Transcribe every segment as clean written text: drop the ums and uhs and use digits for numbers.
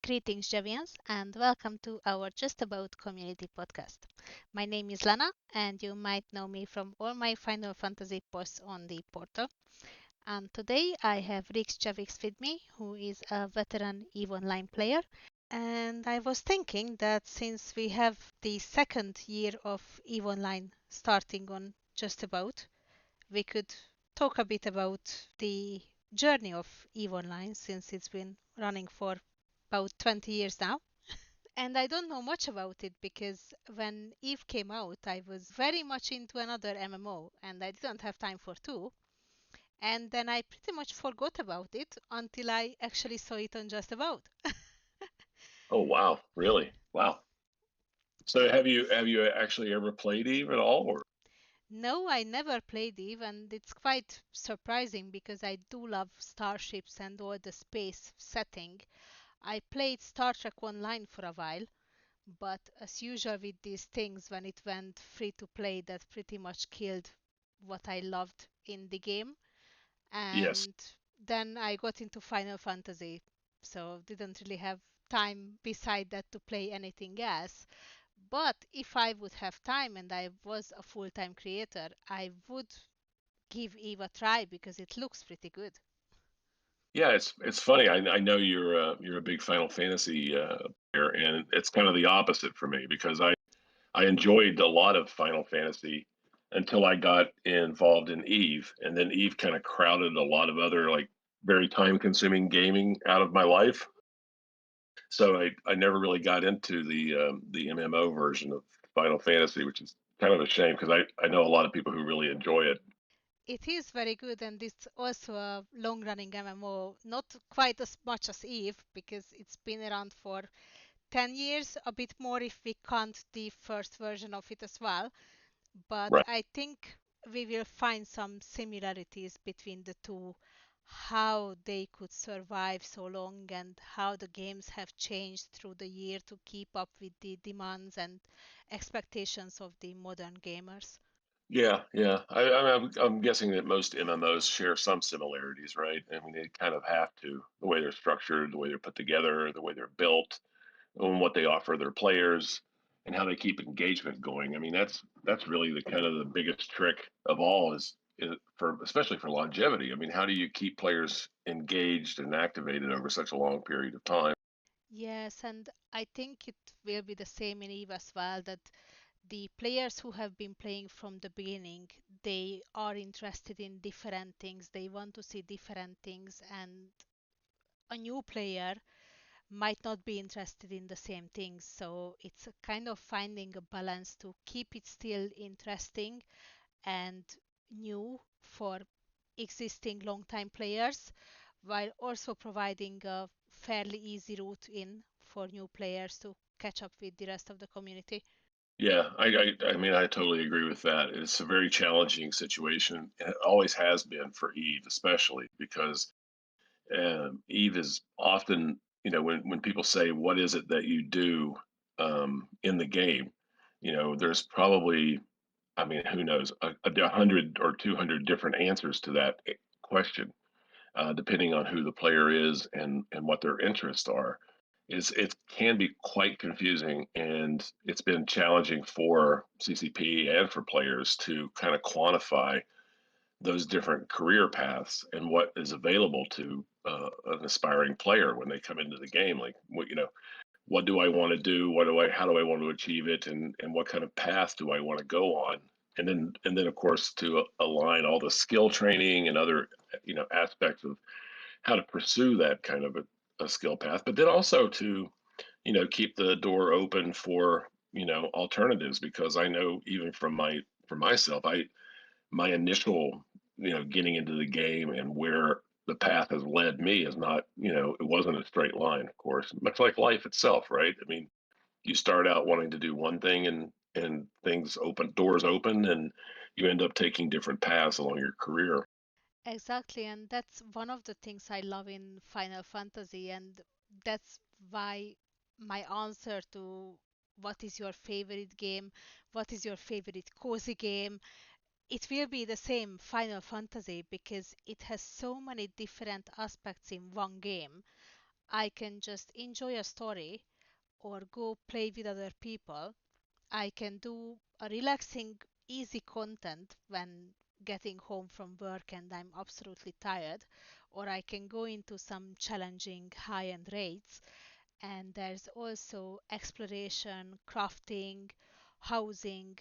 Greetings, Javians, and welcome to our Just About community podcast. My name is Lana, and you might know me from all my Final Fantasy posts on the portal. And today I have Rix Javix with me, who is a veteran EVE Online player. And I was thinking that since we have the second year of EVE Online starting on Just About, we could talk a bit about the journey of EVE Online since it's been running for about 20 years now. And I don't know much about it because when Eve came out, I was very much into another MMO and I didn't have time for two. And then I pretty much forgot about it until I actually saw it on Just About. Oh wow, really? Wow. So have you actually ever played Eve at all or No, I never played Eve, and it's quite surprising because I do love starships and all the space setting. I played Star Trek Online for a while, but as usual with these things, when it went free to play, that pretty much killed what I loved in the game. yes. And then I got into Final Fantasy, so didn't really have time beside that to play anything else. But if I would have time and I was a full-time creator, I would give Eve a try because it looks pretty good. Yeah, it's funny. I know you're a big Final Fantasy player, and it's kind of the opposite for me because I enjoyed a lot of Final Fantasy until I got involved in Eve, and then Eve kind of crowded a lot of other like very time-consuming gaming out of my life. So I never really got into the MMO version of Final Fantasy, which is kind of a shame because I know a lot of people who really enjoy it. It is very good, and it's also a long-running MMO, not quite as much as Eve because it's been around for 10 years, a bit more if we count the first version of it as well. But Right. I think we will find some similarities between the two, how they could survive so long and how the games have changed through the year to keep up with the demands and expectations of the modern gamers. Yeah, yeah. I'm guessing that most MMOs share some similarities, right? I mean, they kind of have to, the way they're structured, the way they're put together, the way they're built, and what they offer their players, and how they keep engagement going. I mean, that's really the kind of the biggest trick of all is for especially for longevity. I mean, how do you keep players engaged and activated over such a long period of time? Yes, and I think it will be the same in Eve as well, that the players who have been playing from the beginning, they are interested in different things, they want to see different things, and a new player might not be interested in the same things. So it's a kind of finding a balance to keep it still interesting and new for existing long time players, while also providing a fairly easy route in for new players to catch up with the rest of the community. Yeah, I mean, I totally agree with that. It's a very challenging situation. And it always has been for Eve, especially because Eve is often, when people say, "What is it that you do in the game?" there's probably, I mean, who knows, a hundred or 200 different answers to that question, depending on who the player is and what their interests are. It can be quite confusing, and it's been challenging for CCP and for players to kind of quantify those different career paths and what is available to an aspiring player when they come into the game. Like, what do I want to do? How do I want to achieve it? And what kind of path do I want to go on? And then of course to align all the skill training and other, aspects of how to pursue that kind of a skill path, but then also to, keep the door open for, alternatives because I know even from myself, my initial, getting into the game and where the path has led me is not, it wasn't a straight line, of course, much like life itself, right? I mean, you start out wanting to do one thing and things open, doors open, and you end up taking different paths along your career. Exactly, and that's one of the things I love in Final Fantasy, and that's why my answer to what is your favorite game, what is your favorite cozy game, it will be the same Final Fantasy because it has so many different aspects in one game. I can just enjoy a story or go play with other people. I can do a relaxing, easy content when getting home from work and I'm absolutely tired, or I can go into some challenging high end raids. And there's also exploration, crafting, housing.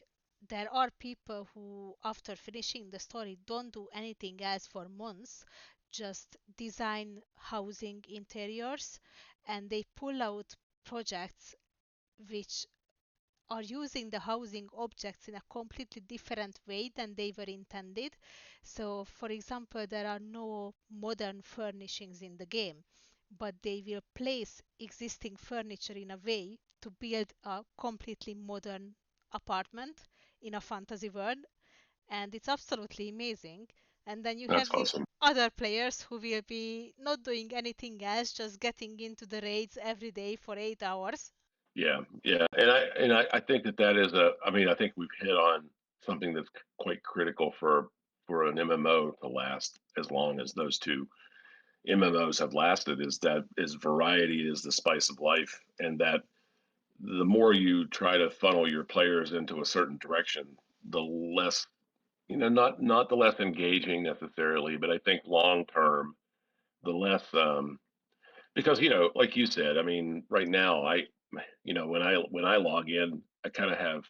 There are people who, after finishing the story, don't do anything else for months, just design housing interiors, and they pull out projects which are using the housing objects in a completely different way than they were intended. So, for example, there are no modern furnishings in the game, but they will place existing furniture in a way to build a completely modern apartment in a fantasy world, and it's absolutely amazing. And then you That's have the awesome. other players who will be not doing anything else, just getting into the raids every day for 8 hours. Yeah, yeah, I think that that is a. I mean, I think we've hit on something that's quite critical for an MMO to last as long as those two MMOs have lasted. Is that is variety is the spice of life, and that the more you try to funnel your players into a certain direction, the less not the less engaging necessarily, but I think long term, the less because like you said, I mean, right now when I log in, I kind of have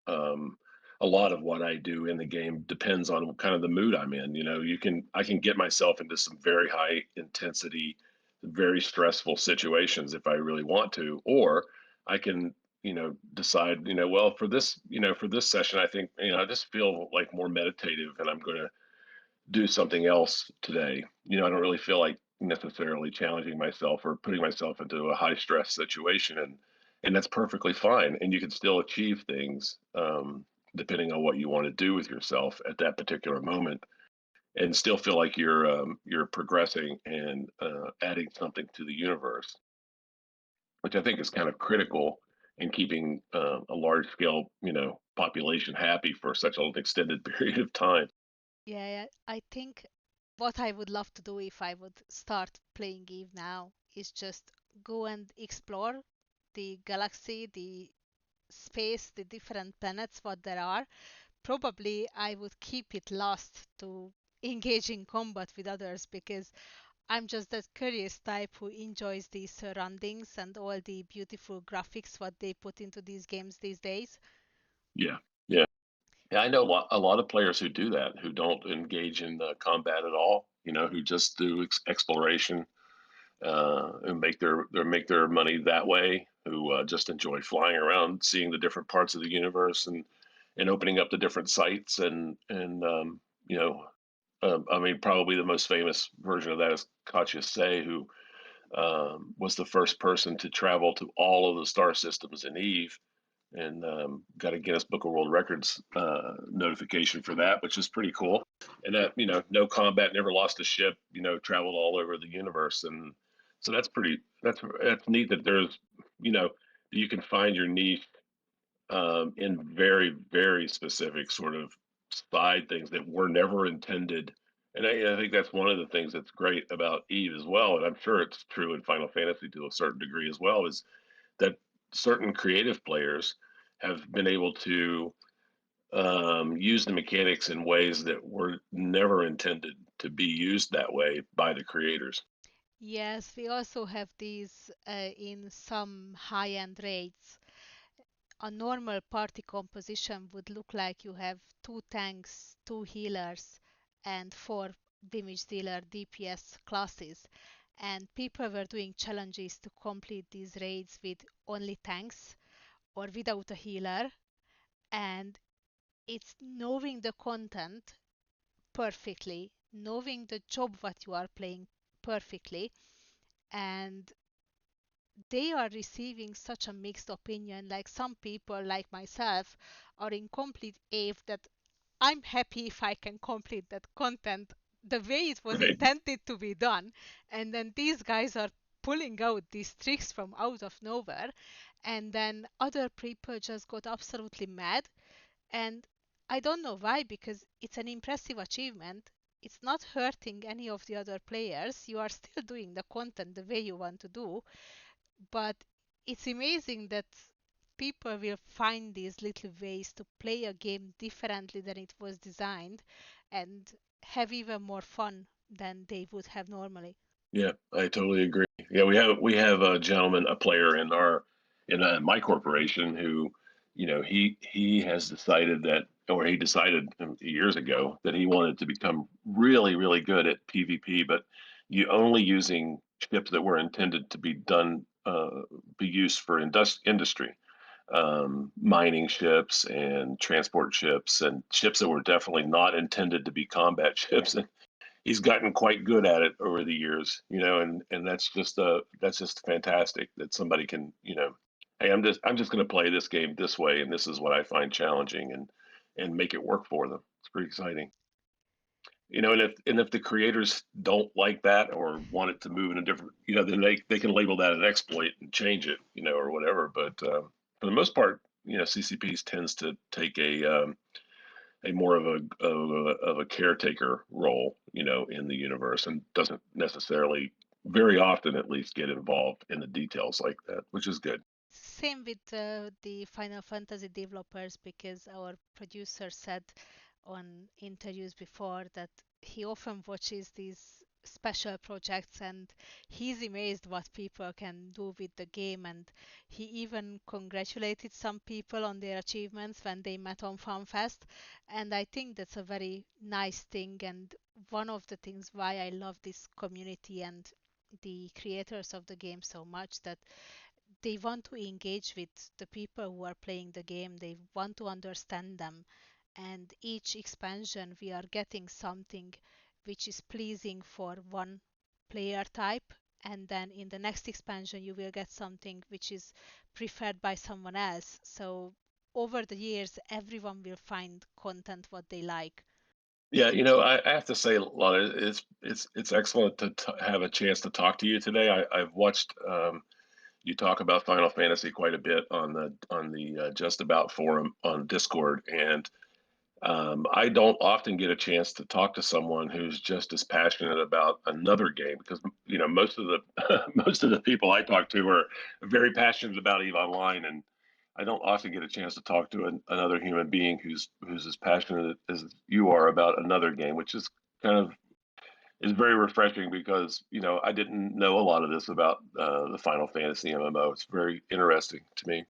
um, a lot of what I do in the game depends on kind of the mood I'm in. I can get myself into some very high intensity, very stressful situations if I really want to, or I can decide well for this session I think I just feel like more meditative and I'm going to do something else today. I don't really feel like necessarily challenging myself or putting myself into a high stress situation, and that's perfectly fine. And you can still achieve things depending on what you want to do with yourself at that particular moment, and still feel like you're progressing and adding something to the universe, which I think is kind of critical in keeping a large scale population happy for such an extended period of time. Yeah, I think what I would love to do if I would start playing Eve now is just go and explore the galaxy, the space, the different planets, what there are. Probably I would keep it last to engage in combat with others because I'm just that curious type who enjoys the surroundings and all the beautiful graphics what they put into these games these days. Yeah. Yeah. Yeah, I know a lot of players who do that, who don't engage in combat at all. Who just do exploration and make their money that way. Who just enjoy flying around, seeing the different parts of the universe, and opening up the different sites. You know, I mean, probably the most famous version of that is Katja Say, who was the first person to travel to all of the star systems in Eve and got a Guinness Book of World Records notification for that, which is pretty cool. And that no combat, never lost a ship, traveled all over the universe, and so that's neat that there's you can find your niche in very very specific sort of side things that were never intended. And I think that's one of the things that's great about Eve as well, and I'm sure it's true in Final Fantasy to a certain degree as well, is that certain creative players have been able to use the mechanics in ways that were never intended to be used that way by the creators. Yes, we also have these in some high-end raids. A normal party composition would look like you have two tanks, two healers, and four damage dealer DPS classes. And people were doing challenges to complete these raids with only tanks or without a healer. And it's knowing the content perfectly, knowing the job what you are playing perfectly, and they are receiving such a mixed opinion. Like some people, like myself, are in complete awe that I'm happy if I can complete that content the way it was Right. intended to be done. And then these guys are pulling out these tricks from out of nowhere. And then other people just got absolutely mad. And I don't know why, because it's an impressive achievement. it's not hurting any of the other players. You are still doing the content the way you want to do, but it's amazing that people will find these little ways to play a game differently than it was designed and have even more fun than they would have normally. Yeah, I totally agree. Yeah, we have a gentleman, a player in my corporation who, he has decided that, or he decided years ago that he wanted to become really, really good at PvP, but you only using ships that were intended to be used for industry, mining ships and transport ships and ships that were definitely not intended to be combat ships. He's gotten quite good at it over the years, and that's just fantastic that somebody can, hey, I'm just going to play this game this way, and this is what I find challenging, and make it work for them. It's pretty exciting, and if the creators don't like that or want it to move in a different, then they can label that an exploit and change it, or whatever. But for the most part, CCPs tends to take a more of a caretaker role, in the universe, and doesn't necessarily, very often at least, get involved in the details like that, which is good. Same with the Final Fantasy developers, because our producer said on interviews before that he often watches these special projects and he's amazed what people can do with the game, and he even congratulated some people on their achievements when they met on FanFest. And I think that's a very nice thing, and one of the things why I love this community and the creators of the game so much, that they want to engage with the people who are playing the game. They want to understand them. And each expansion, we are getting something which is pleasing for one player type. And then in the next expansion, you will get something which is preferred by someone else. So over the years, everyone will find content what they like. Yeah, I have to say, Lana, it's excellent to have a chance to talk to you today. I've watched you talk about Final Fantasy quite a bit on the Just About forum on Discord, and I don't often get a chance to talk to someone who's just as passionate about another game, because most of the most of the people I talk to are very passionate about Eve Online, and I don't often get a chance to talk to another human being who's as passionate as you are about another game, which is kind of is very refreshing, because I didn't know a lot of this about the Final Fantasy MMO. It's very interesting to me.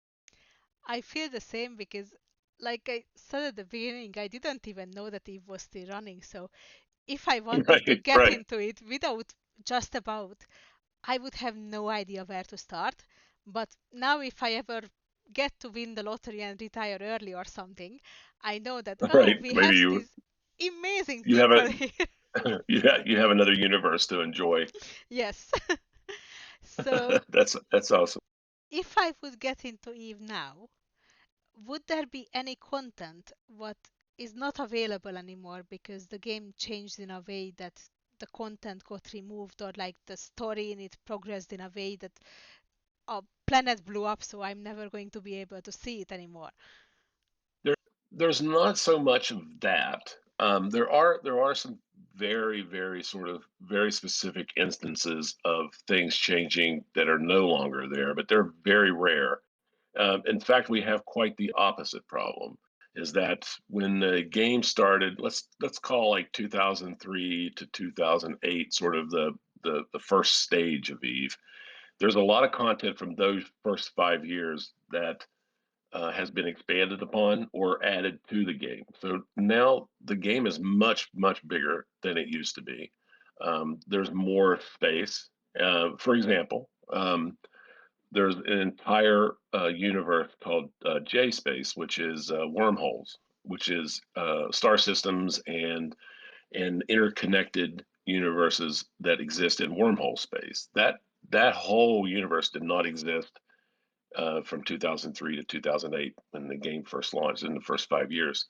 I feel the same because, like I said at the beginning, I didn't even know that Eve was still running. So if I wanted to Right, get right, into it without just about, I would have no idea where to start. But now, if I ever get to win the lottery and retire early or something, I know that, oh, right. we Maybe have you these amazing you have a people here. you have another universe to enjoy. Yes. So That's awesome. if I would get into Eve now, would there be any content what is not available anymore because the game changed in a way that the content got removed, or like the story in it progressed in a way that a planet blew up, so I'm never going to be able to see it anymore? There there's not so much of that. There are some very, very sort of very specific instances of things changing that are no longer there, but they're very rare. In fact, we have quite the opposite problem. Is that when the game started, let's call like 2003 to 2008, sort of the first stage of Eve. There's a lot of content from those first 5 years that has been expanded upon or added to the game. So now the game is much, much bigger than it used to be. There's more space. For example, there's an entire universe called J Space, which is wormholes, which is star systems and interconnected universes that exist in wormhole space. That whole universe did not exist from 2003 to 2008 when the game first launched in the first 5 years.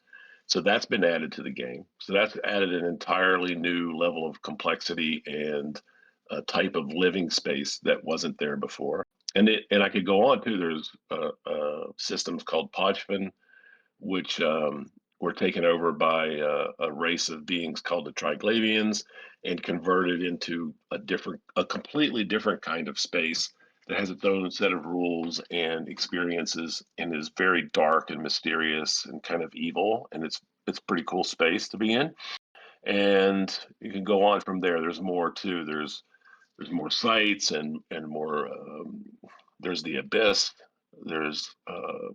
So that's been added to the game. So that's added an entirely new level of complexity and a type of living space that wasn't there before. And I could go on too. There's systems called Podfin, which were taken over by a race of beings called the Triglavians and converted into a completely different kind of space that has its own set of rules and experiences and is very dark and mysterious and kind of evil. And it's pretty cool space to be in. And you can go on from there. There's more too. There's more sites and more. There's the abyss. There's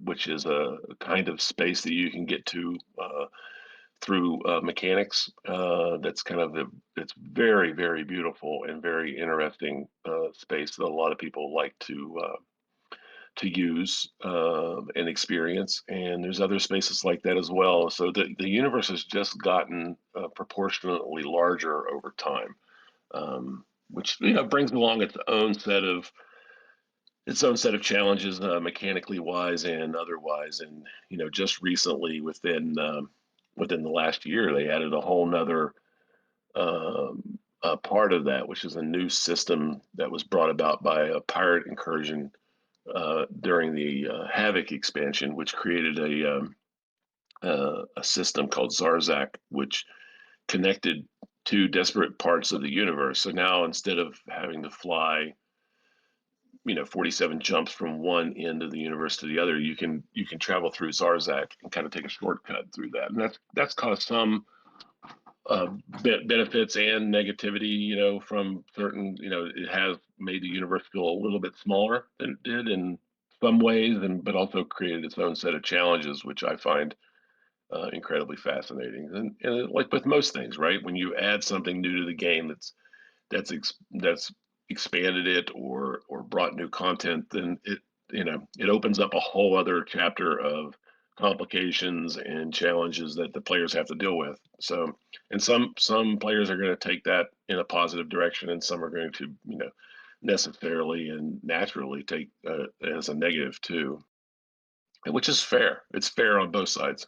which is a kind of space that you can get to through mechanics. That's kind of it's very beautiful and very interesting space that a lot of people like to use and experience. And there's other spaces like that as well. So the universe has just gotten proportionately larger over time, which brings along its own set of challenges, mechanically wise and otherwise. And just recently, within the last year, they added a whole nother part of that, which is a new system that was brought about by a pirate incursion during the Havoc expansion, which created a system called Zarzak, which connected two disparate parts of the universe. So now instead of having to fly 47 jumps from one end of the universe to the other, you can travel through Zarzak and kind of take a shortcut through that. And that's caused some benefits and negativity, from certain, it has made the universe feel a little bit smaller than it did in some ways, but also created its own set of challenges, which I find incredibly fascinating. And like with most things, right? When you add something new to the game that's expanded it or brought new content, then it opens up a whole other chapter of complications and challenges that the players have to deal with. So, and some players are going to take that in a positive direction, and some are going to necessarily and naturally take as a negative too, which is fair. It's fair on both sides.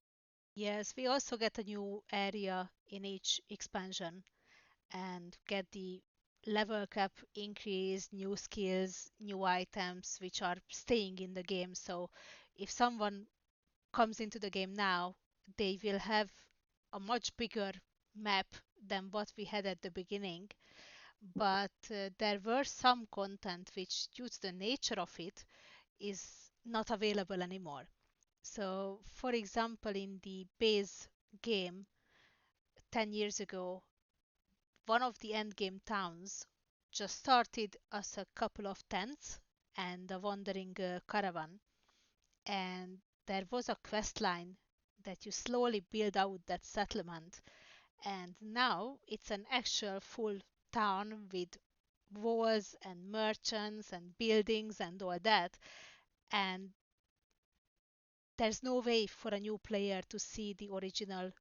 Yes, we also get a new area in each expansion and get the level cap increase, new skills, new items which are staying in the game. So if someone comes into the game now, they will have a much bigger map than what we had at the beginning. But there were some content which, due to the nature of it, is not available anymore. So, for example, in the base game 10 years ago, one of the endgame towns just started as a couple of tents and a wandering caravan. And there was a quest line that you slowly build out that settlement. And now it's an actual full town with walls and merchants and buildings and all that. And there's no way for a new player to see the original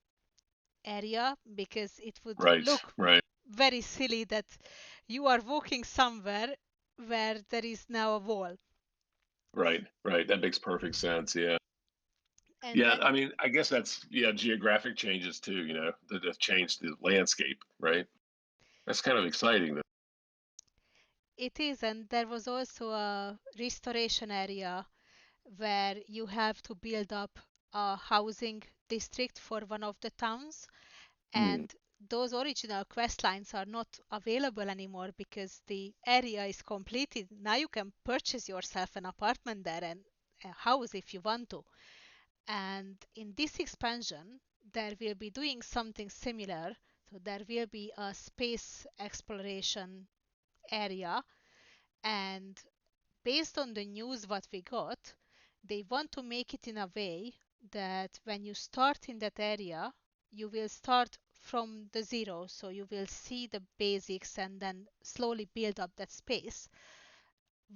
area because it would Right, look right, very silly that you are walking somewhere where there is now a wall. right. That makes perfect sense. Yeah. And Yeah, I mean, I guess that's geographic changes too, that have changed the landscape, right? That's kind of exciting. it is, and there was also a restoration area where you have to build up a housing district for one of the towns, Hmm, and those original quest lines are not available anymore because the area is completed. Now you can purchase yourself an apartment there and a house if you want to. And in this expansion, there will be doing something similar. So there will be a space exploration area, and based on the news what we got, they want to make it in a way that when you start in that area, you will start from the zero. So you will see the basics and then slowly build up that space.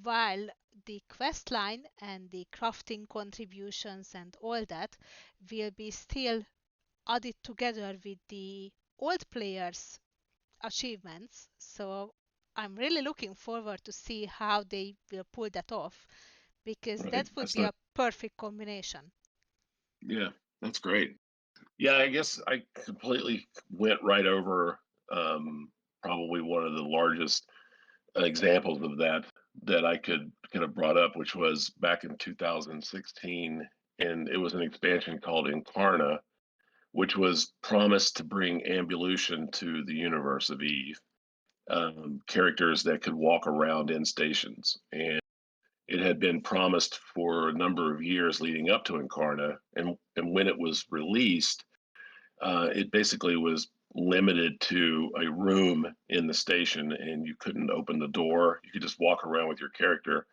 While the quest line and the crafting contributions and all that will be still added together with the old players' achievements. So I'm really looking forward to see how they will pull that off because right. that would be a perfect combination. Yeah, that's great. Yeah, I guess I completely went right over probably one of the largest examples of that I could have brought up, which was back in 2016, and it was an expansion called Incarna, which was promised to bring ambulation to the universe of Eve, characters that could walk around in stations. And it had been promised for a number of years leading up to Incarna. And when it was released, it basically was limited to a room in the station, and you couldn't open the door. You could just walk around with your character,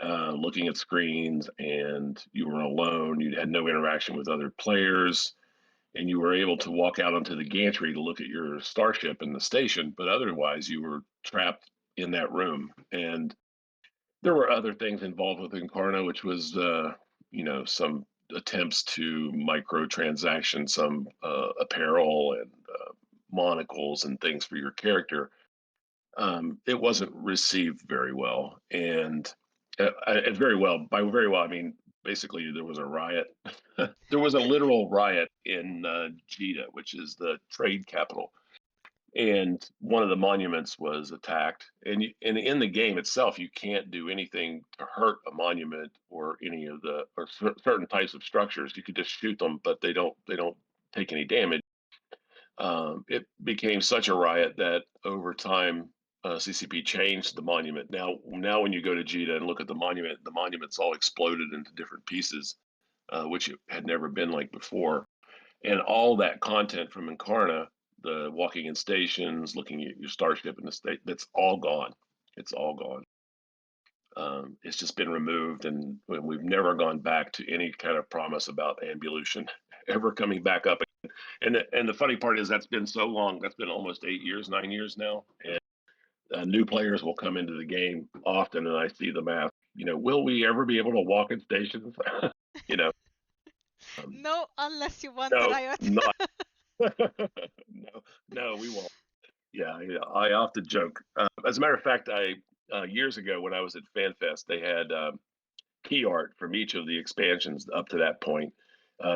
looking at screens, and you were alone. You had no interaction with other players, and you were able to walk out onto the gantry to look at your starship in the station, but otherwise you were trapped in that room. And there were other things involved with Incarna, which was, some attempts to microtransaction some apparel and monocles and things for your character. It wasn't received very well, and very well. By very well, I mean basically there was a riot. There was a literal riot in Jeddah, which is the trade capital, and one of the monuments was attacked. And in the game itself, you can't do anything to hurt a monument or any of the or certain types of structures. You could just shoot them, but they don't take any damage. It became such a riot that over time, CCP changed the monument. Now when you go to Jeddah and look at the monument's all exploded into different pieces, which it had never been like before. And all that content from Incarna, the walking in stations, looking at your starship in the state, that's all gone. It's all gone. It's just been removed, and we've never gone back to any kind of promise about ambulation ever coming back up. And the funny part is that's been so long. That's been almost 8 years, 9 years now. And new players will come into the game often, and I see them ask, will we ever be able to walk in stations? you know, um, No, unless you want the no, riot. not no, no, we won't. Yeah, I often joke. As a matter of fact, I years ago when I was at FanFest, they had key art from each of the expansions up to that point,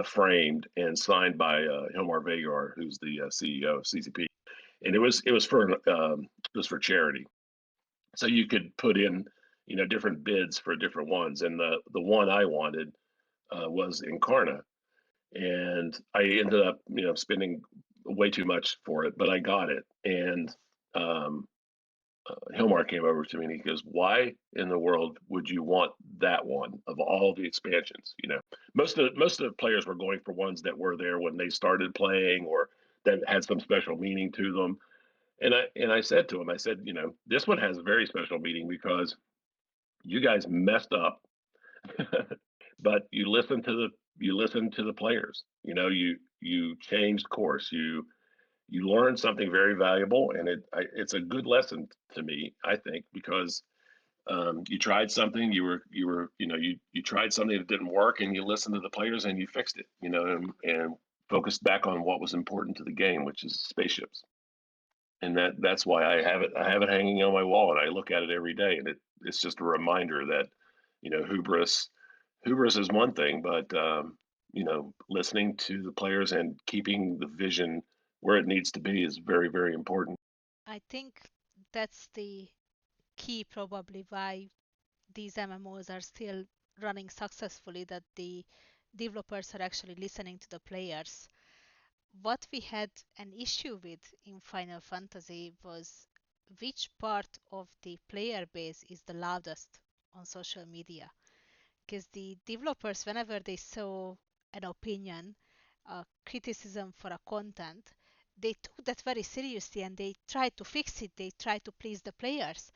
framed and signed by Hilmar Vagar, who's the CEO of CCP, and it was for charity. So you could put in, different bids for different ones, and the one I wanted was Incarna, and I ended up, spending way too much for it, but I got it. And um, Hilmar came over to me and he goes, "Why in the world would you want that one of all the expansions?" Most of the players were going for ones that were there when they started playing or that had some special meaning to them. And I said to him, I said, this one has a very special meaning because you guys messed up, but you listened to the players. You changed course. You learned something very valuable, and it's a good lesson to me, I think, because you tried something, you tried something that didn't work, and you listened to the players and you fixed it, and focused back on what was important to the game, which is spaceships. And that's why I have it hanging on my wall, and I look at it every day, and it's just a reminder that hubris is one thing, but listening to the players and keeping the vision where it needs to be is very, very important. I think that's the key, probably, why these MMOs are still running successfully, that the developers are actually listening to the players. What we had an issue with in Final Fantasy was which part of the player base is the loudest on social media. Because the developers, whenever they saw an opinion, a criticism for a content, they took that very seriously and they tried to fix it. They tried to please the players.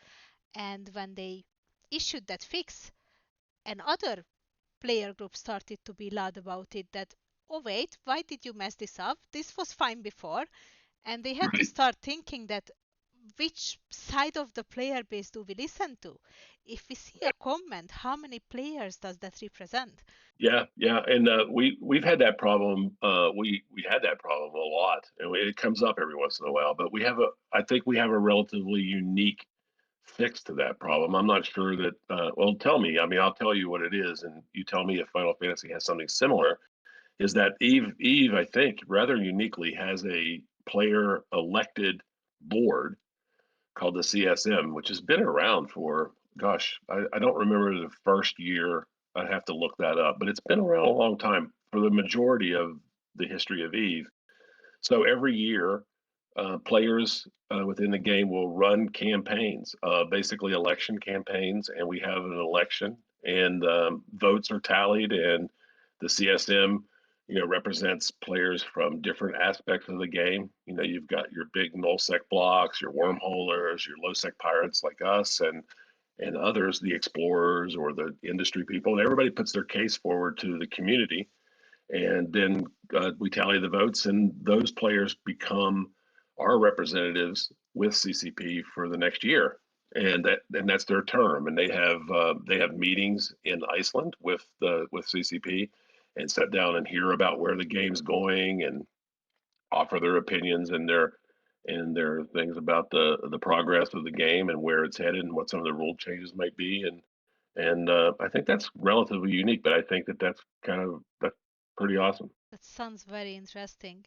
And when they issued that fix, another player group started to be loud about it, that, oh wait, why did you mess this up? This was fine before. And they had to Right. start thinking that which side of the player base do we listen to? If we see a comment, how many players does that represent? Yeah, yeah, and we've had that problem. We had that problem a lot, and it comes up every once in a while. But I think we have a relatively unique fix to that problem. I'm not sure that. Well, tell me. I mean, I'll tell you what it is, and you tell me if Final Fantasy has something similar. Is that Eve? I think rather uniquely has a player elected board called the CSM, which has been around for, gosh, I don't remember the first year. I'd have to look that up, but it's been around a long time for the majority of the history of Eve. So every year, players within the game will run campaigns, basically election campaigns, and we have an election, and votes are tallied, and the CSM, represents players from different aspects of the game. You've got your big nullsec blocks, your wormholers, your low-sec pirates like us, and others, the explorers or the industry people, and everybody puts their case forward to the community, and then we tally the votes, and those players become our representatives with CCP for the next year, and that's their term. And they have meetings in Iceland with CCP, and sit down and hear about where the game's going, and offer their opinions and their things about the progress of the game and where it's headed and what some of the rule changes might be. And I think that's relatively unique, but I think that's pretty awesome. That sounds very interesting.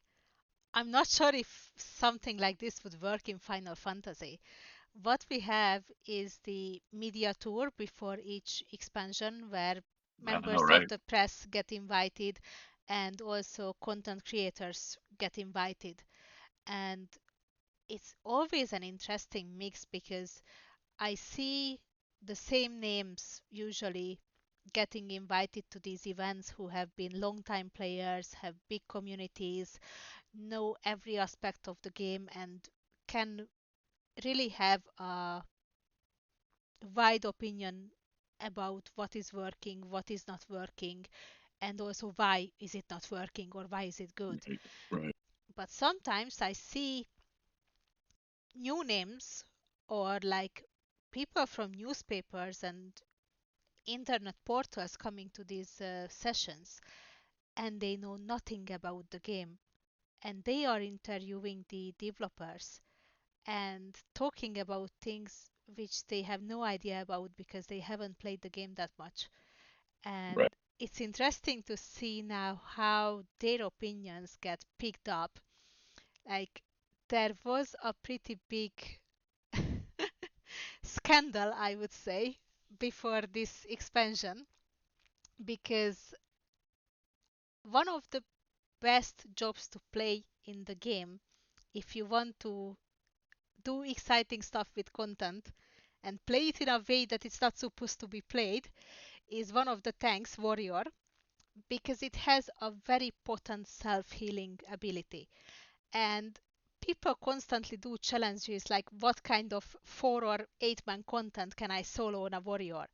I'm not sure if something like this would work in Final Fantasy. What we have is the media tour before each expansion where Oh, members of right, the press get invited and also content creators get invited. And it's always an interesting mix because I see the same names usually getting invited to these events who have been long-time players, have big communities, know every aspect of the game, and can really have a wide opinion about what is working, what is not working, and also why is it not working or why is it good. right, right, But sometimes I see new names or like people from newspapers and internet portals coming to these sessions and they know nothing about the game and they are interviewing the developers and talking about things which they have no idea about because they haven't played the game that much. right. And it's interesting to see now how their opinions get picked up. Like, there was a pretty big scandal, I would say, before this expansion because one of the best jobs to play in the game if you want to do exciting stuff with content and play it in a way that it's not supposed to be played is one of the tanks warrior because it has a very potent self-healing ability and people constantly do challenges like what kind of 4 or 8 man content can I solo on a warrior,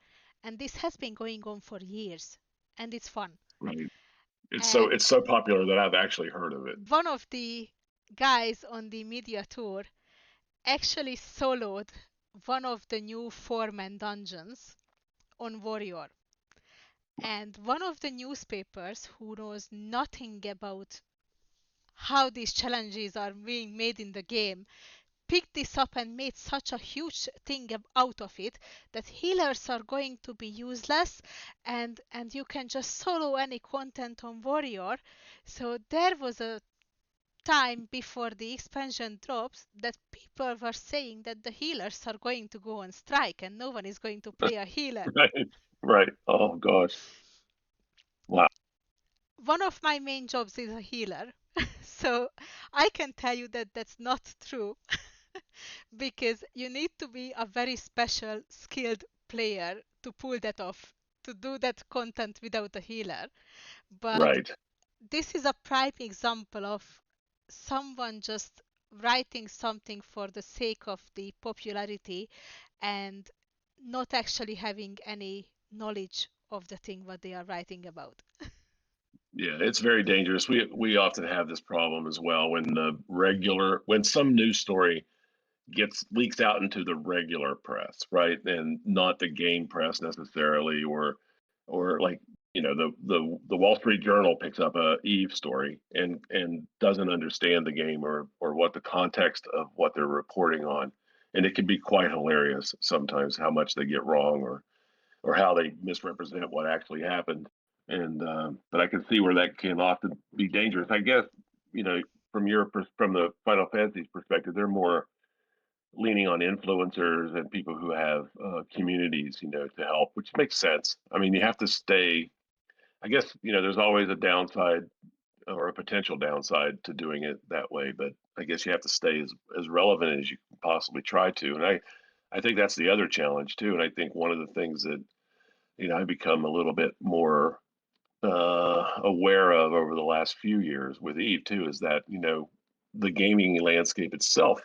and this has been going on for years and it's fun. Right. It's so And it's so popular that I've actually heard of it. one of the guys on the media tour actually soloed one of the new 4 man dungeons on warrior, and one of the newspapers who knows nothing about how these challenges are being made in the game picked this up and made such a huge thing out of it that healers are going to be useless and you can just solo any content on warrior. So there was a time before the expansion drops that people were saying that the healers are going to go on strike and no one is going to play a healer. Right. Right. Oh gosh. Wow. One of my main jobs is a healer. So I can tell you that that's not true because you need to be a very special, skilled player to pull that off, to do that content without a healer. But Right. this is a prime example of someone just writing something for the sake of the popularity and not actually having any knowledge of the thing what they are writing about. Yeah, it's very dangerous. We often have this problem as well when some news story gets leaks out into the regular press, right? And not the game press necessarily, or like the Wall Street Journal picks up a Eve story and doesn't understand the game or what the context of what they're reporting on, and it can be quite hilarious sometimes how much they get wrong or how they misrepresent what actually happened. And but I can see where that can often be dangerous. I guess you know from the Final Fantasy's perspective, they're more leaning on influencers and people who have communities, to help, which makes sense. I mean, you have to stay. I guess there's always a downside or a potential downside to doing it that way. But I guess you have to stay as relevant as you can possibly try to. And I think that's the other challenge too. And I think one of the things that I've become a little bit more aware of over the last few years with Eve too is that the gaming landscape itself.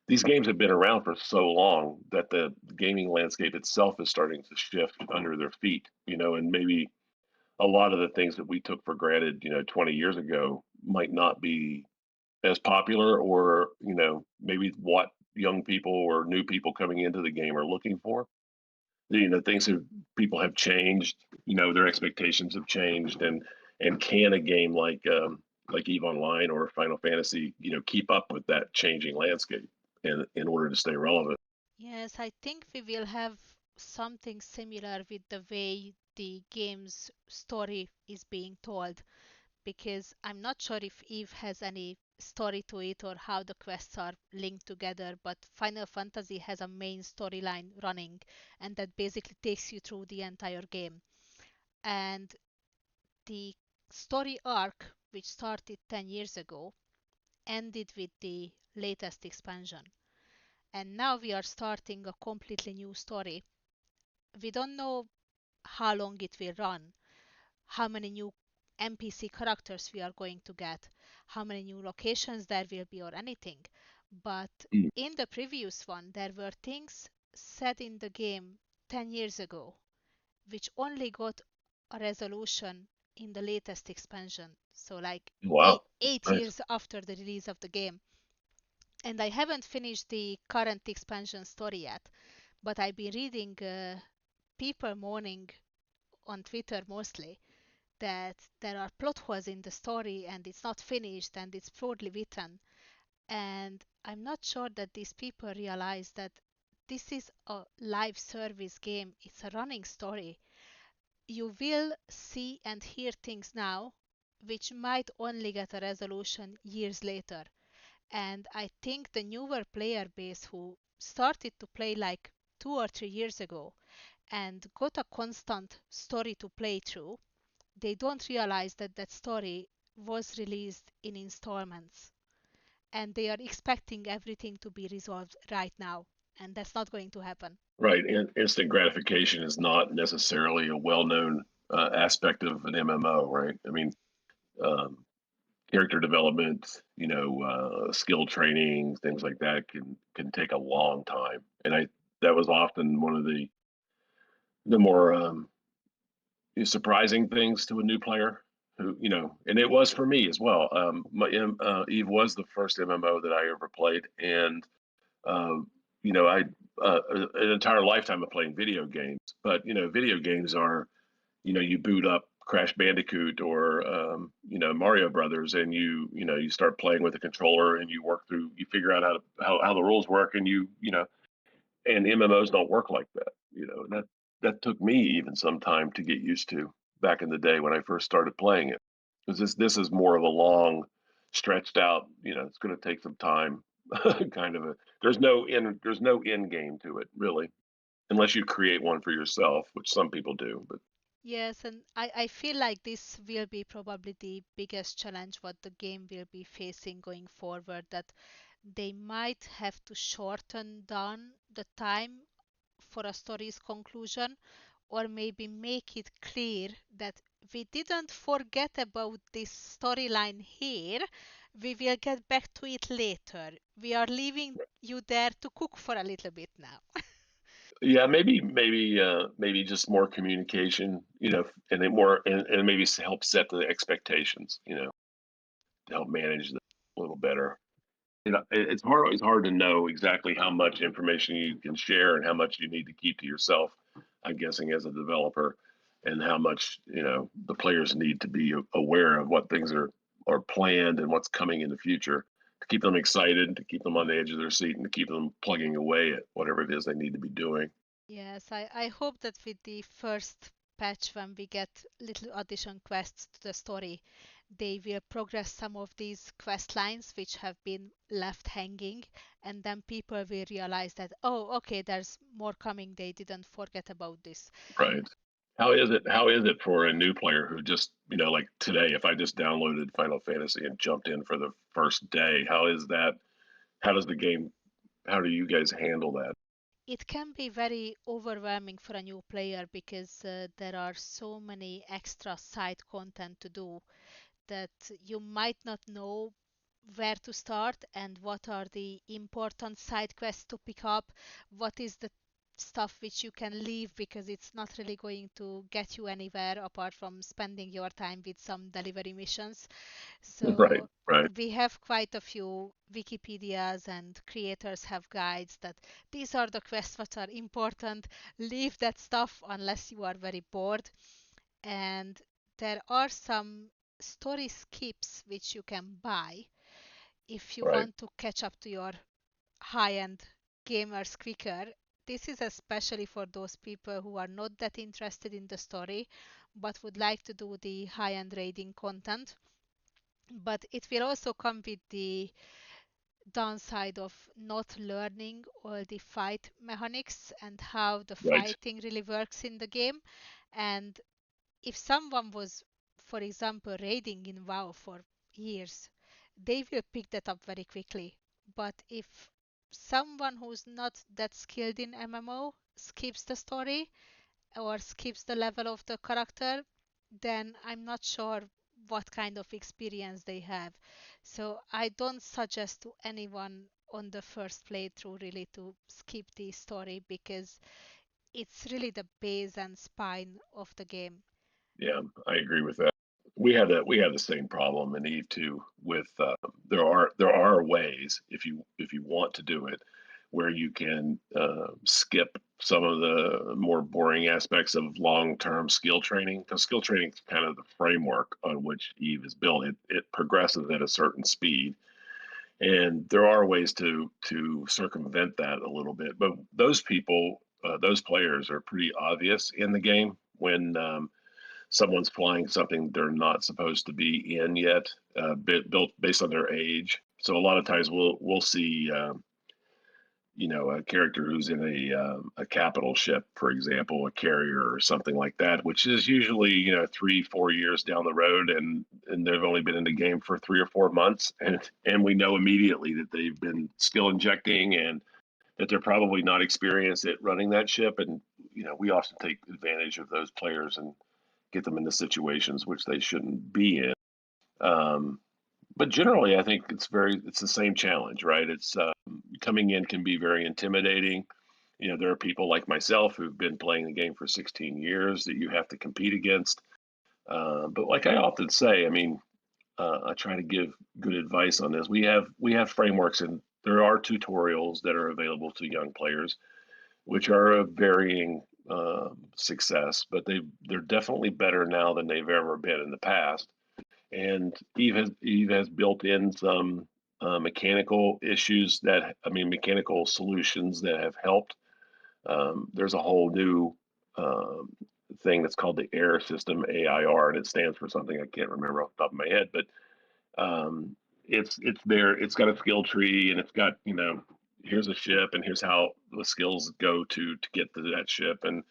These games have been around for so long that the gaming landscape itself is starting to shift under their feet. And maybe a lot of the things that we took for granted, 20 years ago might not be as popular or, maybe what young people or new people coming into the game are looking for. Things have people have changed, their expectations have changed and can a game like EVE Online or Final Fantasy, keep up with that changing landscape in order to stay relevant. Yes, I think we will have something similar with the way the game's story is being told, because I'm not sure if Eve has any story to it or how the quests are linked together, but Final Fantasy has a main storyline running, and that basically takes you through the entire game. And the story arc, which started 10 years ago, ended with the latest expansion. And now we are starting a completely new story. We don't know how long it will run, how many new NPC characters we are going to get, how many new locations there will be, or anything. But Mm. in the previous one, there were things said in the game 10 years ago, which only got a resolution in the latest expansion. So, like Wow. 8 Nice. years after the release of the game. And I haven't finished the current expansion story yet, but I've been reading people mourning on Twitter mostly that there are plot holes in the story and it's not finished and it's poorly written. And I'm not sure that these people realize that this is a live service game, it's a running story. You will see and hear things now which might only get a resolution years later. And I think the newer player base who started to play like 2 or 3 years ago and got a constant story to play through, they don't realize that that story was released in installments and they are expecting everything to be resolved right now. And that's not going to happen. Right. And instant gratification is not necessarily a well-known aspect of an MMO, right? I mean, um, character development, skill training, things like that can take a long time. And that was often one of the more surprising things to a new player who, and it was for me as well. Eve was the first MMO that I ever played, and um, I an entire lifetime of playing video games. But video games are, you boot up Crash Bandicoot or Mario Brothers, and you start playing with a controller, and you figure out how the rules work, and and MMOs don't work like that. And that took me even some time to get used to back in the day when I first started playing it. Because this is more of a long, stretched out. It's going to take some time. Kind of a there's no end game to it really, unless you create one for yourself, which some people do. But Yes, and I feel like this will be probably the biggest challenge what the game will be facing going forward, that they might have to shorten down the time for a story's conclusion, or maybe make it clear that we didn't forget about this storyline here. We will get back to it later. We are leaving you there to cook for a little bit now. yeah, maybe just more communication, and then more and maybe help set the expectations, to help manage them a little better. It's hard to know exactly how much information you can share and how much you need to keep to yourself. I'm guessing as a developer, and how much the players need to be aware of what things are planned and what's coming in the future to keep them excited, to keep them on the edge of their seat, and to keep them plugging away at whatever it is they need to be doing. Yes, I hope that with the first patch, when we get little addition quests to the story, they will progress some of these quest lines which have been left hanging, and then people will realize that, oh, okay, there's more coming. They didn't forget about this. Right. How is it for a new player who just, like today, if I just downloaded Final Fantasy and jumped in for the first day, how is that? How does the game? How do you guys handle that? It can be very overwhelming for a new player because there are so many extra side content to do that you might not know where to start and what are the important side quests to pick up, what is the stuff which you can leave because it's not really going to get you anywhere apart from spending your time with some delivery missions. Right, So right, we have quite a few Wikipedias and creators have guides that these are the quests that are important. Leave that stuff unless you are very bored. And there are some story skips which you can buy if you right. want to catch up to your high-end gamers quicker. This is especially for those people who are not that interested in the story but would like to do the high-end raiding content. But it will also come with the downside of not learning all the fight mechanics and how the Right. fighting really works in the game. And if someone was, for example, raiding in WoW for years, they will pick that up very quickly. But if someone who's not that skilled in MMO skips the story or skips the level of the character, then I'm not sure what kind of experience they have. So I don't suggest to anyone on the first playthrough really to skip the story because it's really the base and spine of the game. Yeah, I agree with that. We have the same problem in Eve too. With there are ways if you want to do it, where you can skip some of the more boring aspects of long-term skill training. Because skill training is kind of the framework on which Eve is built. It progresses at a certain speed, and there are ways to circumvent that a little bit. But those people, those players, are pretty obvious in the game when. Someone's flying something they're not supposed to be in yet, built based on their age. So a lot of times we'll see, a character who's in a capital ship, for example, a carrier or something like that, which is usually 3-4 years down the road, and they've only been in the game for 3 or 4 months, and we know immediately that they've been skill injecting and that they're probably not experienced at running that ship, and we often take advantage of those players and get them into situations which they shouldn't be in. Um, but generally, I think it's the same challenge, right? It's coming in can be very intimidating. There are people like myself who've been playing the game for 16 years that you have to compete against. But like I often say, I mean, I try to give good advice on this. We have frameworks and there are tutorials that are available to young players which are of varying success, but they're definitely better now than they've ever been in the past. And Eve has built in some mechanical issues mechanical solutions that have helped. There's a whole new um, thing that's called the AIR system, AIR, and it stands for something I can't remember off the top of my head, but um, it's there. It's got a skill tree, and it's got here's a ship, and here's how the skills go to get to that ship, and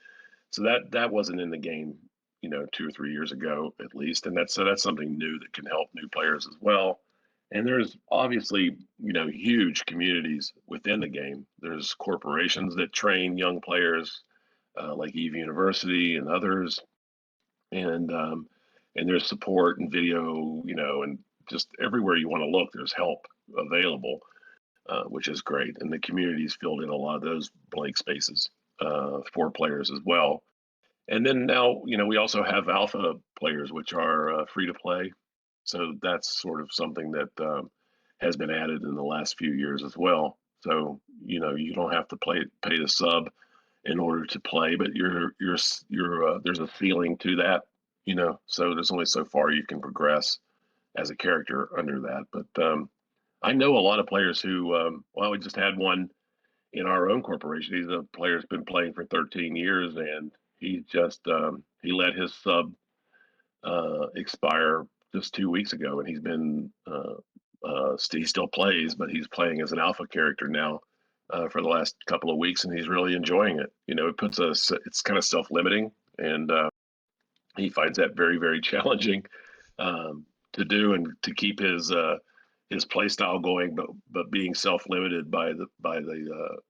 so that wasn't in the game, 2 or 3 years ago at least, and that's something new that can help new players as well. And there's obviously huge communities within the game. There's corporations that train young players, like Eve University and others, and there's support and video, and just everywhere you want to look, there's help available, which is great. And the community's filled in a lot of those blank spaces for players as well. And then now, we also have alpha players, which are free to play. So that's sort of something that has been added in the last few years as well. So you don't have to pay the sub in order to play, but there's a ceiling to that, so there's only so far you can progress as a character under that. But I know a lot of players who, well, we just had one in our own corporation. He's a player who's been playing for 13 years, and he let his sub expire just 2 weeks ago, and he still plays, but he's playing as an alpha character now for the last couple of weeks, and he's really enjoying it. It's kind of self-limiting, and he finds that very, very challenging to do and to keep his play style going, but being self limited by the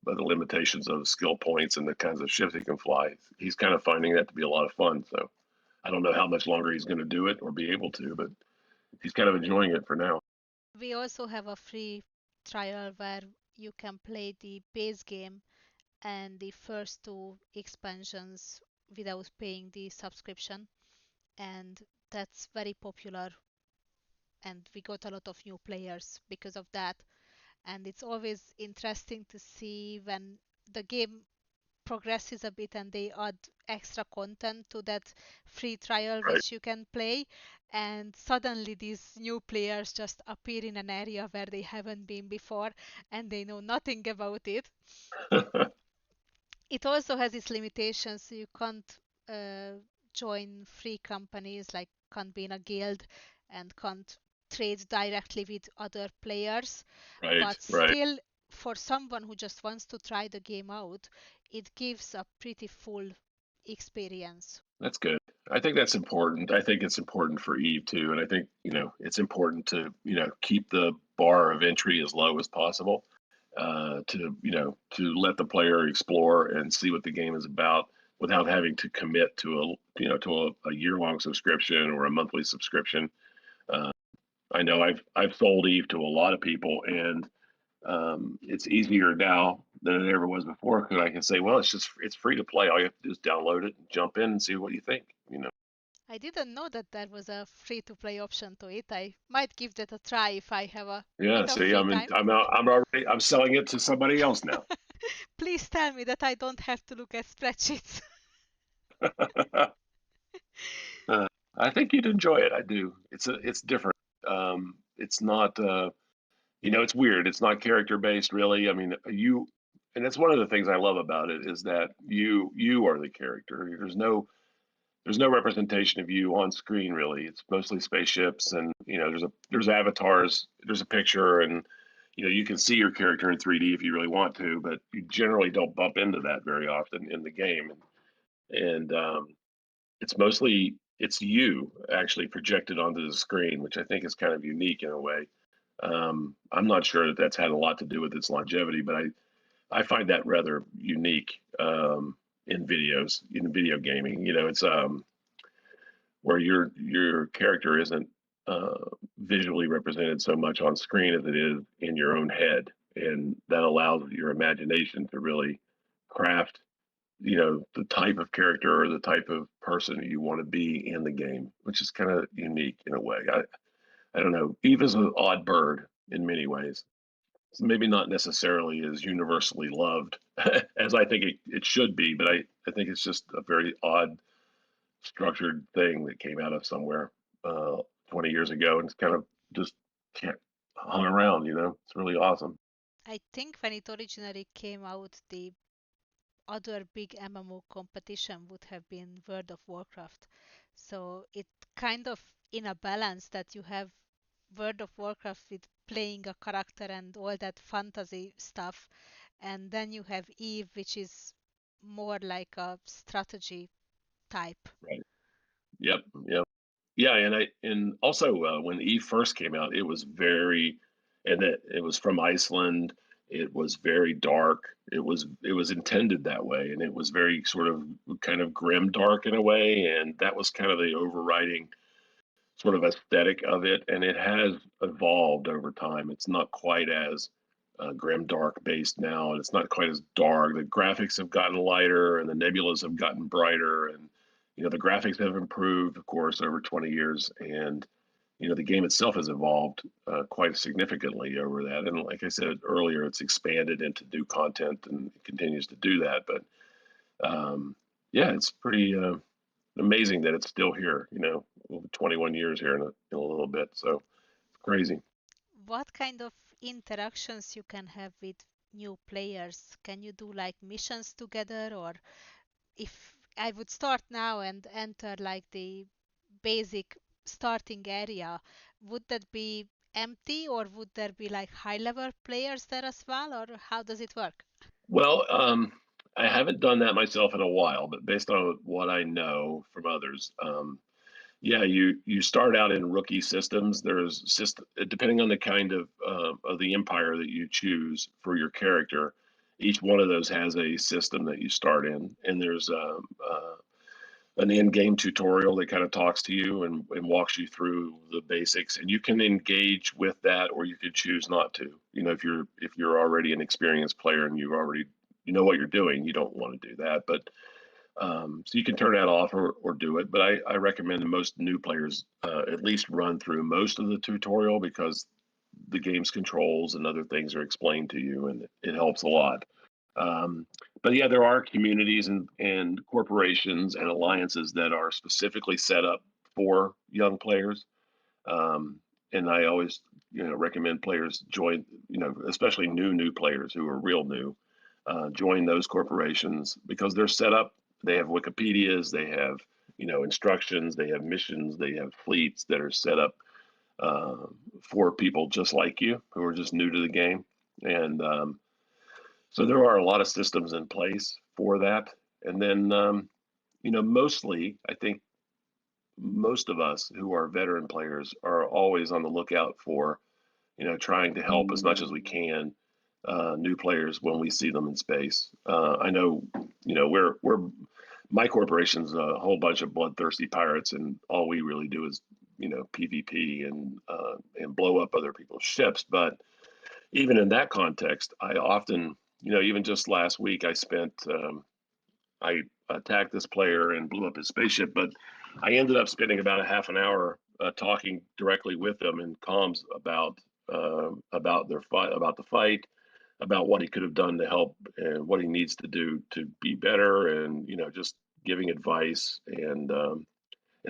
limitations of skill points and the kinds of shifts he can fly. He's kind of finding that to be a lot of fun. So I don't know how much longer he's going to do it or be able to, but he's kind of enjoying it for now. We also have a free trial where you can play the base game and the first two expansions without paying the subscription, and that's very popular, and we got a lot of new players because of that. And it's always interesting to see when the game progresses a bit and they add extra content to that free trial Right. which you can play, and suddenly these new players just appear in an area where they haven't been before and they know nothing about it. It also has its limitations, so you can't uh, join free companies, like can't be in a guild and can't trade directly with other players. Right. But Right. still, for someone who just wants to try the game out, it gives a pretty full experience. That's good. I think that's important. I think it's important for Eve too, and I think it's important to keep the bar of entry as low as possible. To let the player explore and see what the game is about without having to commit to a year long subscription or a monthly subscription. Uh, I know I've sold Eve to a lot of people, and it's easier now than it ever was before because I can say, well, it's free to play. All you have to do is download it, and jump in, and see what you think. I didn't know that there was a free to play option to it. I might give that a try if I have a Yeah. bit of See, free time. I'm selling it to somebody else now. Please tell me that I don't have to look at spreadsheets. I think you'd enjoy it. I do. It's different. It's not. It's weird. It's not character based, really. I mean, and that's one of the things I love about it is that you are the character. There's no representation of you on screen really. It's mostly spaceships, and there's avatars, there's a picture, and you can see your character in 3D if you really want to, but you generally don't bump into that very often in the game. And it's you actually projected onto the screen, which I think is kind of unique in a way. I'm not sure that that's had a lot to do with its longevity, but I find that rather unique in video gaming. It's where your character isn't visually represented so much on screen as it is in your own head, and that allows your imagination to really craft the type of character or the type of person you want to be in the game, which is kind of unique in a way. I don't know. Eve is an odd bird in many ways. It's maybe not necessarily as universally loved as I think it should be, but I think it's just a very odd structured thing that came out of somewhere uh, 20 years ago, and it's kind of just can't hung around. It's really awesome. I think when it originally came out, the other big MMO competition would have been World of Warcraft. So it kind of in a balance that you have World of Warcraft with playing a character and all that fantasy stuff, and then you have Eve, which is more like a strategy type. Right. Yep. Yep. Yeah, and also when Eve first came out, it was and it was from Iceland. It was very dark. It was intended that way, and it was very sort of kind of grim dark in a way, and that was kind of the overriding sort of aesthetic of it, and it has evolved over time. It's not quite as grim dark based now, and it's not quite as dark. The graphics have gotten lighter, and the nebulas have gotten brighter, and the graphics have improved, of course, over 20 years, and the game itself has evolved quite significantly over that. And like I said earlier, it's expanded into new content and it continues to do that. But yeah, it's pretty amazing that it's still here. 21 years here in a little bit. So it's crazy. What kind of interactions you can have with new players? Can you do like missions together, or if I would start now and enter like the basic starting area, would that be empty or would there be like high level players there as well, or how does it work? Well, I haven't done that myself in a while, but based on what I know from others, yeah, you start out in rookie systems. There's system depending on the kind of the empire that you choose for your character. Each one of those has a system that you start in, and there's an in-game tutorial that kind of talks to you and walks you through the basics, and you can engage with that, or you could choose not to. You know, if you're already an experienced player and you know what you're doing, you don't want to do that. But so you can turn that off or do it. But I recommend that most new players at least run through most of the tutorial because the game's controls and other things are explained to you, and it helps a lot. Um, but yeah, there are communities and corporations and alliances that are specifically set up for young players. Um, and I always, recommend players join, especially new players who are real new, join those corporations because they're set up. They have Wikipedias, they have, instructions, they have missions, they have fleets that are set up uh, for people just like you who are just new to the game. And so there are a lot of systems in place for that. And then, mostly, I think most of us who are veteran players are always on the lookout for, trying to help as much as we can new players when we see them in space. I know, we're my corporation's a whole bunch of bloodthirsty pirates, and all we really do is, PvP and blow up other people's ships. But even in that context, I often, even just last week, I attacked this player and blew up his spaceship, but I ended up spending about a half an hour talking directly with them in comms about their fight, about the fight, about what he could have done to help and what he needs to do to be better, and just giving advice and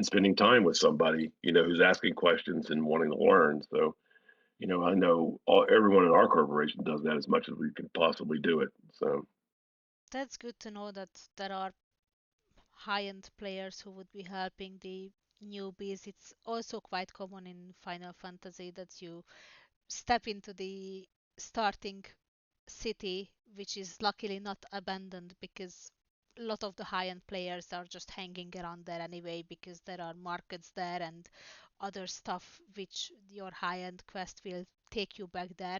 spending time with somebody who's asking questions and wanting to learn. So I know everyone in our corporation does that as much as we can possibly do it. So That's good to know that there are high-end players who would be helping the newbies. It's also quite common in Final Fantasy that you step into the starting city, which is luckily not abandoned because a lot of the high-end players are just hanging around there anyway because there are markets there and other stuff which your high-end quest will take you back there,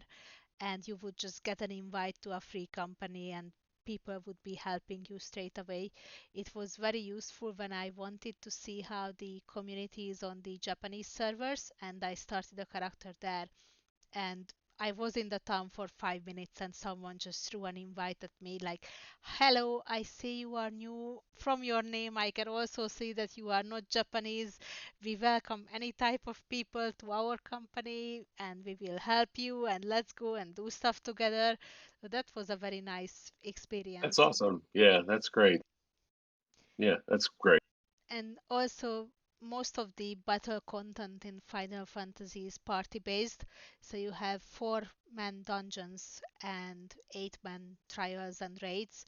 and you would just get an invite to a free company and people would be helping you straight away. It was very useful when I wanted to see how the community is on the Japanese servers, and I started a character there, and I was in the town for 5 minutes and someone just threw an invite at me like, "Hello, I see you are new. From your name, I can also see that you are not Japanese. We welcome any type of people to our company and we will help you and let's go and do stuff together." So that was a very nice that's experience. awesome. Yeah, that's great. Yeah, that's great. And also, most of the battle content in Final Fantasy is party based. So you have 4-man dungeons and 8-man trials and raids.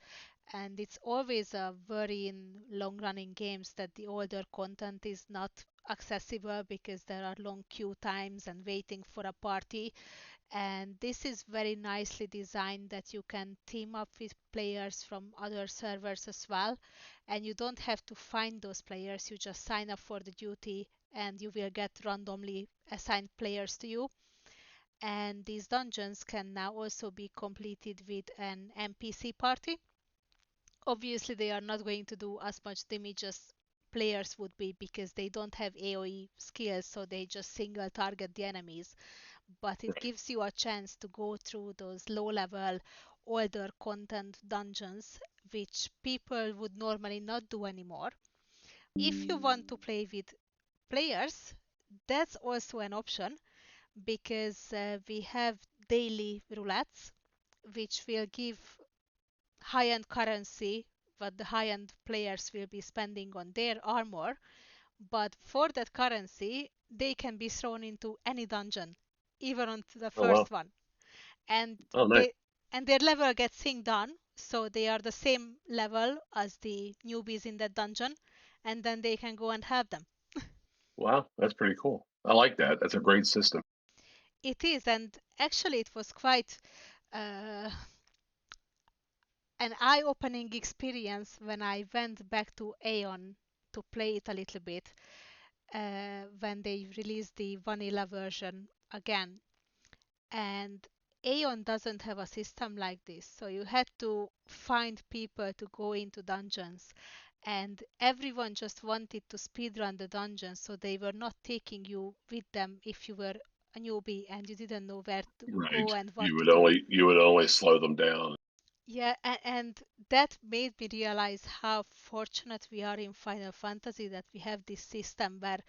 And it's always a worry in long running games that the older content is not accessible because there are long queue times and waiting for a party, and this is very nicely designed that you can team up with players from other servers as well, and you don't have to find those players. You just sign up for the duty and you will get randomly assigned players to you. And these dungeons can now also be completed with an NPC party. Obviously they are not going to do as much damage as players would be because they don't have AoE skills, so they just single target the enemies, but it gives you a chance to go through those low level, older content dungeons, which people would normally not do anymore. If you want to play with players, that's also an option because we have daily roulettes, which will give high end currency what the high end players will be spending on their armor, but for that currency, they can be thrown into any dungeon, even on the Oh wow. first one, and Oh nice. their level gets synced on, so they are the same level as the newbies in that dungeon, and then they can go and help them. Wow, that's pretty cool. I like that. That's a great system. It is, and actually, it was quite. Uh, an eye-opening experience when I went back to Aeon to play it a little bit when they released the vanilla version again. And Aeon doesn't have a system like this, so you had to find people to go into dungeons. And everyone just wanted to speedrun the dungeons, so they were not taking you with them if you were a newbie and you didn't know where to go Right. and what You to would do. only slow them down. Yeah, and that made me realize how fortunate we are in Final Fantasy that we have this system where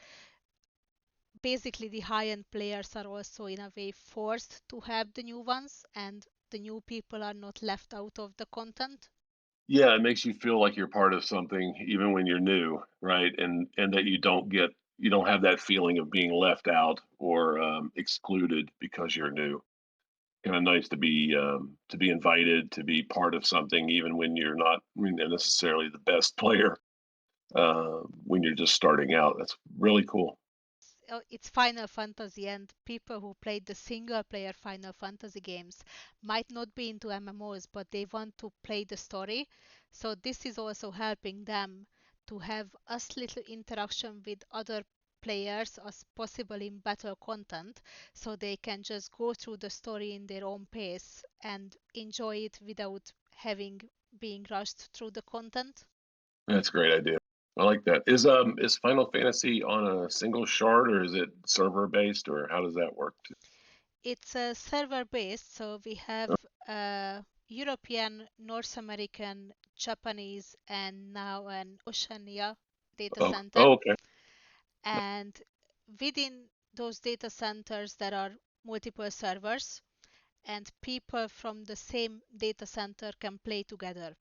basically the high-end players are also in a way forced to have the new ones and the new people are not left out of the content. Yeah, it makes you feel like you're part of something even when you're new, right? And that you don't have that feeling of being left out or excluded because you're new. Kind of nice to be invited to be part of something even when you're not necessarily the best player when you're just starting out. That's really cool. It's Final Fantasy, and people who played the single player Final Fantasy games might not be into MMOs, but they want to play the story. So, this is also helping them to have as little interaction with other players as possible in battle content, so they can just go through the story in their own pace and enjoy it without having being rushed through the content. That's a great idea. I like that. Is Final Fantasy on a single shard or is it server based or how does that work? It's server based, so we have European, North American, Japanese, and now an Oceania data Oh, center. oh, okay. And within those data centers, there are multiple servers, and people from the same data center can play together.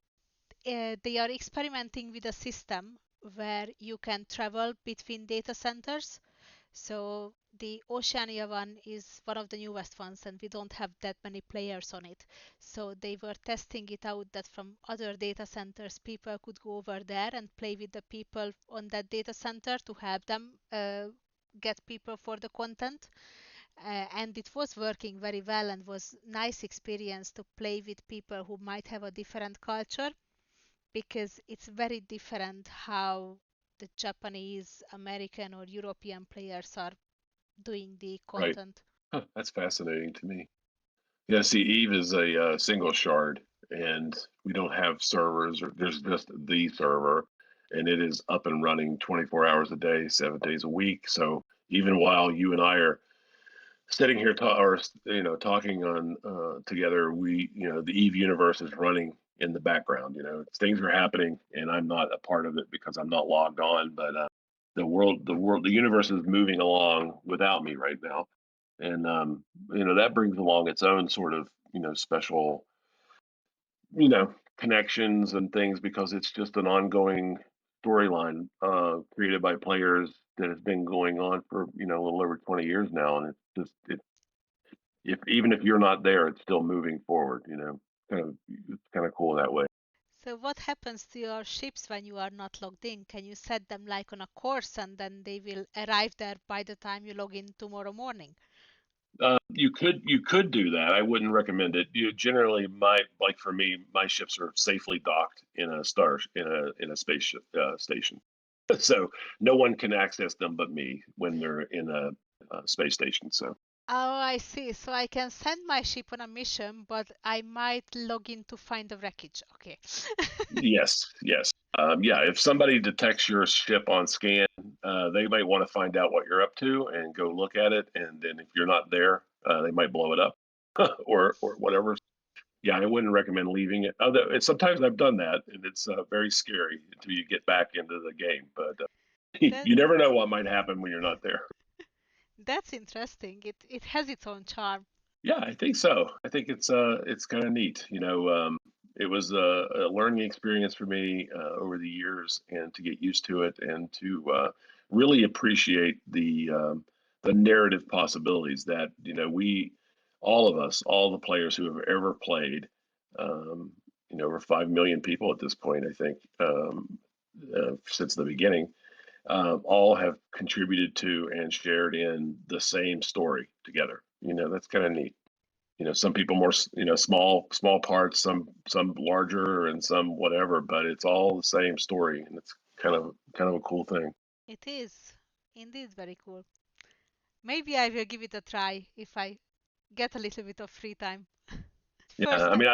They are experimenting with a system where you can travel between data centers, so the Oceania one is one of the newest ones, and we don't have that many players on it. So they were testing it out that from other data centers, people could go over there and play with the people on that data center to help them get people for the content. And it was working very well and was nice experience to play with people who might have a different culture because it's very different how the Japanese, American, or European players are doing the Right. content. Huh, that's fascinating to me. Yeah, see, Eve is a single shard, and we don't have servers. Or there's just the server, and it is up and running 24 hours a day, 7 days a week. So even while you and I are sitting here or talking on together, the Eve universe is running in the background. Things are happening, and I'm not a part of it because I'm not logged on. But the universe is moving along without me right now, and that brings along its own sort of special connections and things because it's just an ongoing storyline created by players that has been going on for a little over 20 years now, and if even if you're not there, it's still moving forward. It's kind of cool that way. So what happens to your ships when you are not logged in? Can you set them like on a course and then they will arrive there by the time you log in tomorrow morning? You could do that. I wouldn't recommend it. Generally, my like for me, my ships are safely docked in a spaceship station, so no one can access them but me when they're in a space station. So Oh, I see. So I can send my ship on a mission, but I might log in to find the wreckage. Okay. yes, yes, yeah. If somebody detects your ship on scan, they might want to find out what you're up to and go look at it. And then if you're not there, they might blow it up or whatever. Yeah, I wouldn't recommend leaving it. Although sometimes I've done that, and it's very scary until you get back into the game. But That you never know what might happen when you're not there. that's interesting. It has its own charm. Yeah, I think so. I think it's kind of neat. It was a learning experience for me over the years, and to get used to it, and to really appreciate the narrative possibilities that all of us, all the players who have ever played, um, over 5 million people at this point, I think, since the beginning, all have contributed to and shared in the same story together. That's kind of neat. some people more, small parts, some larger, and some whatever, but it's all the same story, and it's kind of a cool thing. It is indeed very cool. Maybe I will give it a try if I get a little bit of free time. Yeah, First, I mean,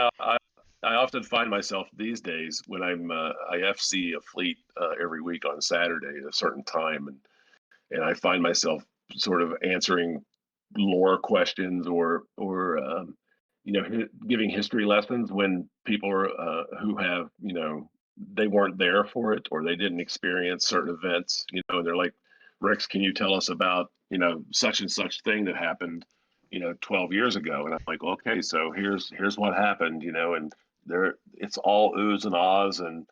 I often find myself these days when I FC a fleet every week on Saturday at a certain time, and I find myself sort of answering lore questions or giving history lessons when people are who have they weren't there for it or they didn't experience certain events, and they're like, Rex, can you tell us about such and such thing that happened 12 years ago? And I'm like, okay, so here's what happened, and there it's all oohs and ahs, and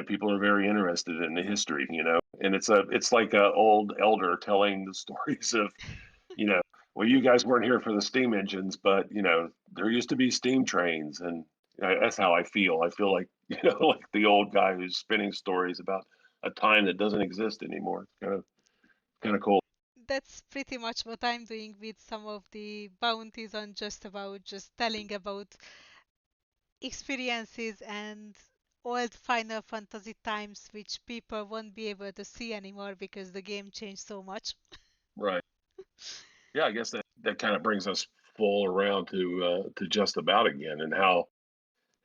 people are very interested in the history, and it's like a old elder telling the stories of, you know, well, you guys weren't here for the steam engines, but there used to be steam trains, and that's how I feel. I feel like like the old guy who's spinning stories about a time that doesn't exist anymore. It's kind of cool. that's pretty much what I'm doing with some of the bounties on Just About, just telling about experiences and old Final Fantasy times which people won't be able to see anymore because the game changed so much. Right. Yeah, I guess that kind of brings us full around to just about again, and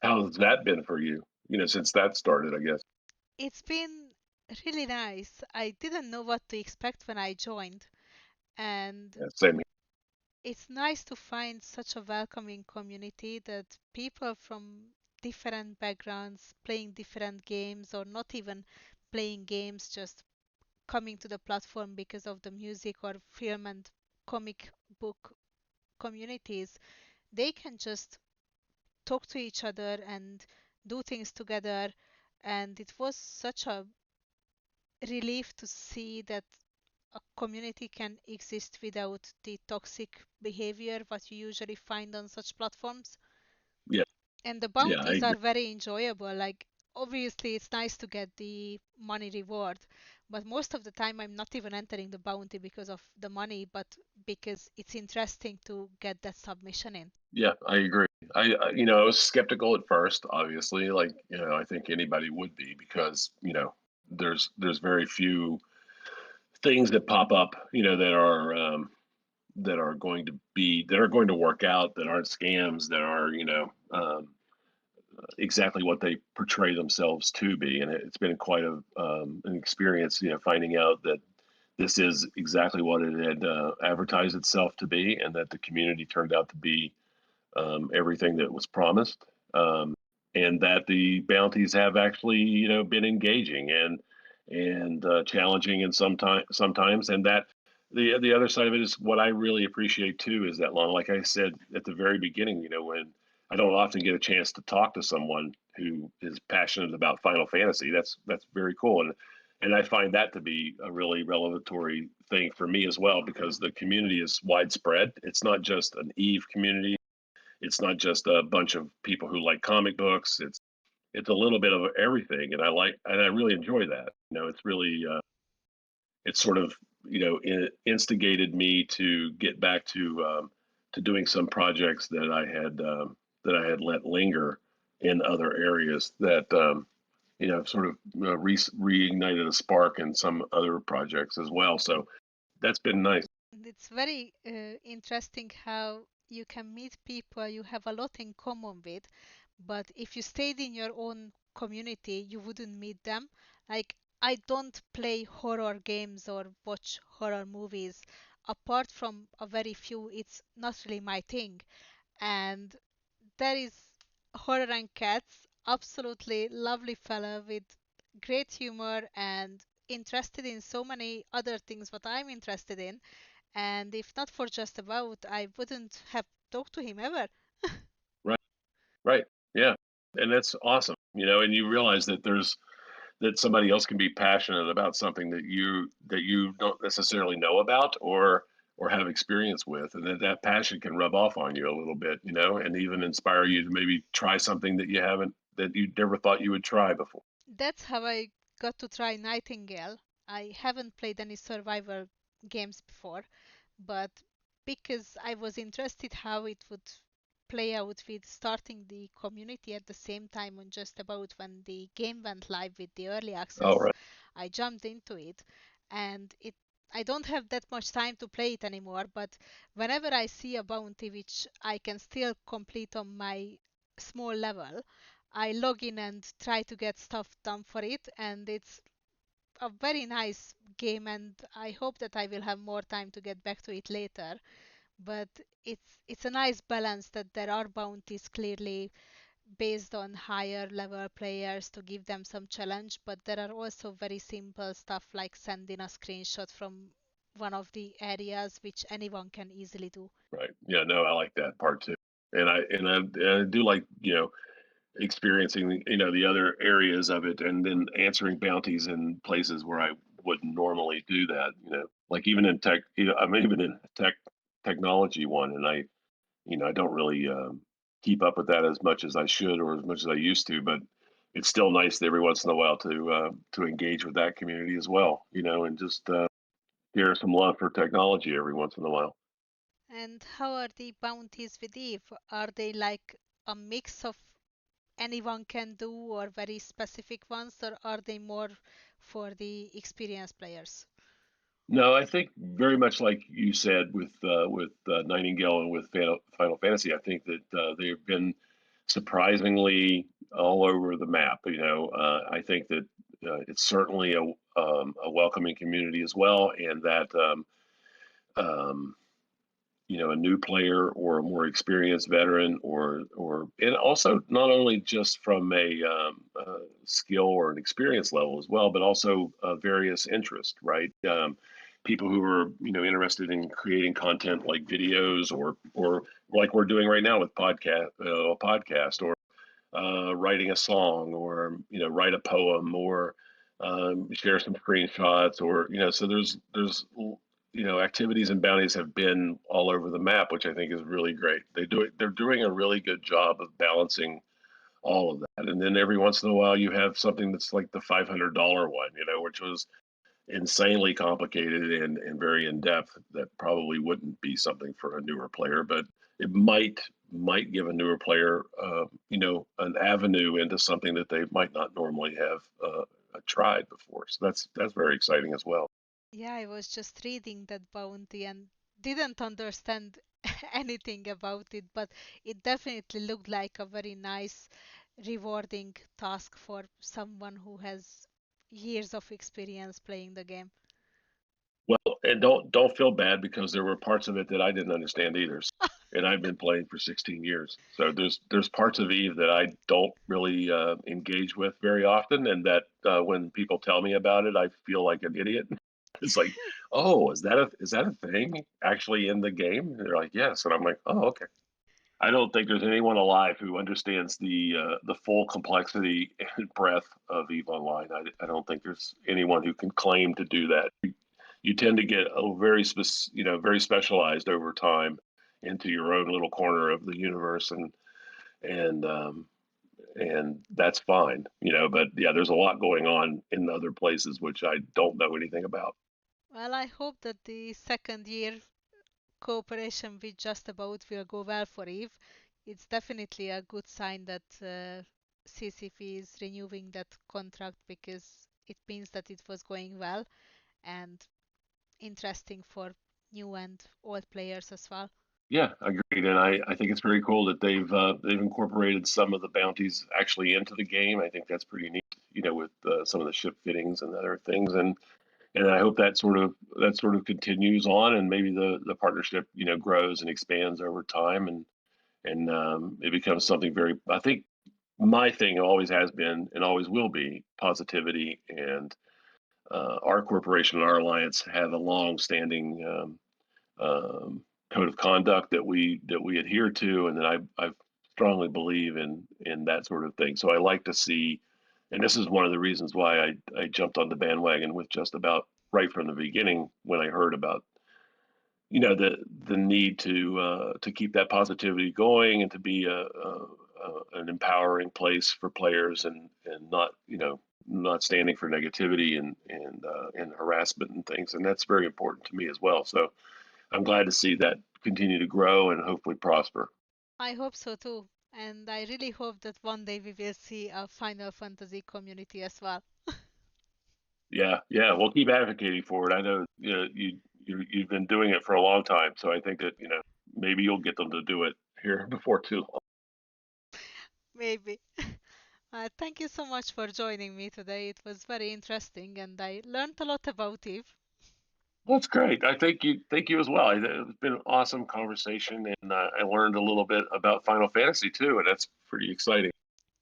how's that been for you? Since that started, I guess. It's been really nice. I didn't know what to expect when I joined, and Yeah, same. it's nice to find such a welcoming community that people from different backgrounds playing different games or not even playing games, just coming to the platform because of the music or film and comic book communities, they can just talk to each other and do things together. And it was such a relief to see that a community can exist without the toxic behavior what you usually find on such platforms. Yeah, And the yeah, I bounties are agree. very enjoyable. Like, obviously, it's nice to get the money reward, but most of the time, I'm not even entering the bounty because of the money, but because it's interesting to get that submission in. Yeah, I agree. I was skeptical at first, obviously, like, I think anybody would be because, there's very few things that pop up, that are going to work out, that aren't scams, that are, exactly what they portray themselves to be. And it's been quite an experience, finding out that this is exactly what it had advertised itself to be, and that the community turned out to be everything that was promised, and that the bounties have actually, been engaging and challenging, and sometimes, and that the other side of it is what I really appreciate too is that long, like I said at the very beginning, when I don't often get a chance to talk to someone who is passionate about Final Fantasy. That's very cool, and I find that to be a really revelatory thing for me as well because the community is widespread. It's not just an Eve community. It's not just a bunch of people who like comic books. It's a little bit of everything, and I really enjoy that. It's really it's sort of instigated me to get back to doing some projects that I had let linger in other areas that sort of reignited a spark in some other projects as well. So that's been nice. It's very interesting how you can meet people you have a lot in common with, but if you stayed in your own community, you wouldn't meet them. Like, I don't play horror games or watch horror movies. Apart from a very few, it's not really my thing. And there is Horror and Cats, absolutely lovely fella with great humor and interested in so many other things what I'm interested in. And if not for Just About, I wouldn't have talked to him ever. Right. Right. Yeah. And that's awesome. And you realize that somebody else can be passionate about something that you don't necessarily know about or have experience with, and that passion can rub off on you a little bit, and even inspire you to maybe try something that you never thought you would try before. That's how I got to try Nightingale. I haven't played any survival games before, but because I was interested how it would play out with starting the community at the same time on just about when the game went live with the early All access. right. I jumped into it, and I don't have that much time to play it anymore, but whenever I see a bounty which I can still complete on my small level, I log in and try to get stuff done for it, and it's a very nice game, and I hope that I will have more time to get back to it later. But it's a nice balance that there are bounties clearly based on higher level players to give them some challenge, but there are also very simple stuff like sending a screenshot from one of the areas which anyone can easily do. Right. Yeah, no, I like that part too. And I do like, experiencing the other areas of it, and then answering bounties in places where I wouldn't normally do that. Like even in tech, I'm even in technology one, and I don't really keep up with that as much as I should or as much as I used to, but it's still nice every once in a while to engage with that community as well, and just share some love for technology every once in a while. And how are the bounties with Eve? Are they like a mix of anyone can do or very specific ones, or are they more for the experienced players? No, I think very much like you said with Nightingale and with Final Fantasy. I think that they've been surprisingly all over the map. I think that it's certainly a welcoming community as well, and that um, a new player or a more experienced veteran, or and also not only just from a skill or an experience level as well, but also various interest, right? People who are interested in creating content like videos, or like we're doing right now with a podcast, or writing a song, or write a poem, or share some screenshots, or so there's activities and bounties have been all over the map, which I think is really great. They're doing a really good job of balancing all of that. And then every once in a while you have something that's like the $500 one, which was insanely complicated and very in depth, that probably wouldn't be something for a newer player, but it might give a newer player an avenue into something that they might not normally have tried before. So that's very exciting as well. Yeah, I was just reading that bounty and didn't understand anything about it, but it definitely looked like a very nice, rewarding task for someone who has years of experience playing the game. Well, and don't feel bad, because there were parts of it that I didn't understand either. And I've been playing for 16 years, so there's parts of Eve that I don't really engage with very often, and that when people tell me about it, I feel like an idiot. It's like, oh, is that a thing actually in the game? And they're like, yes, and I'm like, oh, okay. I don't think there's anyone alive who understands the full complexity and breadth of Eve Online. I don't think there's anyone who can claim to do that. You tend to get very specialized over time into your own little corner of the universe, and that's fine. But yeah, there's a lot going on in other places which I don't know anything about. Well, I hope that the second year cooperation with Just About will go well for Eve. It's definitely a good sign that CCP is renewing that contract because it means that it was going well and interesting for new and old players as well. Yeah, agreed. And I think it's very cool that they've incorporated some of the bounties actually into the game. I think that's pretty neat, with some of the ship fittings and other things. And I hope that sort of continues on, and maybe the partnership grows and expands over time, and it becomes something very. I think my thing always has been and always will be positivity, and our corporation and our alliance have a long-standing code of conduct that we adhere to, and that I strongly believe in that sort of thing. So I like to see, and this is one of the reasons why I jumped on the bandwagon with Just About right from the beginning, when I heard about the need to keep that positivity going, and to be an empowering place for players, and not standing for negativity and harassment and things, and that's very important to me as well. So I'm glad to see that continue to grow and hopefully prosper. I hope so too. And I really hope that one day we will see a Final Fantasy community as well. Yeah, yeah. We'll keep advocating for it. I know you've been doing it for a long time, so I think that maybe you'll get them to do it here before too long. Maybe. Thank you so much for joining me today. It was very interesting and I learned a lot about Eve. That's great. I thank you as well. It's been an awesome conversation, and I learned a little bit about Final Fantasy too, and that's pretty exciting.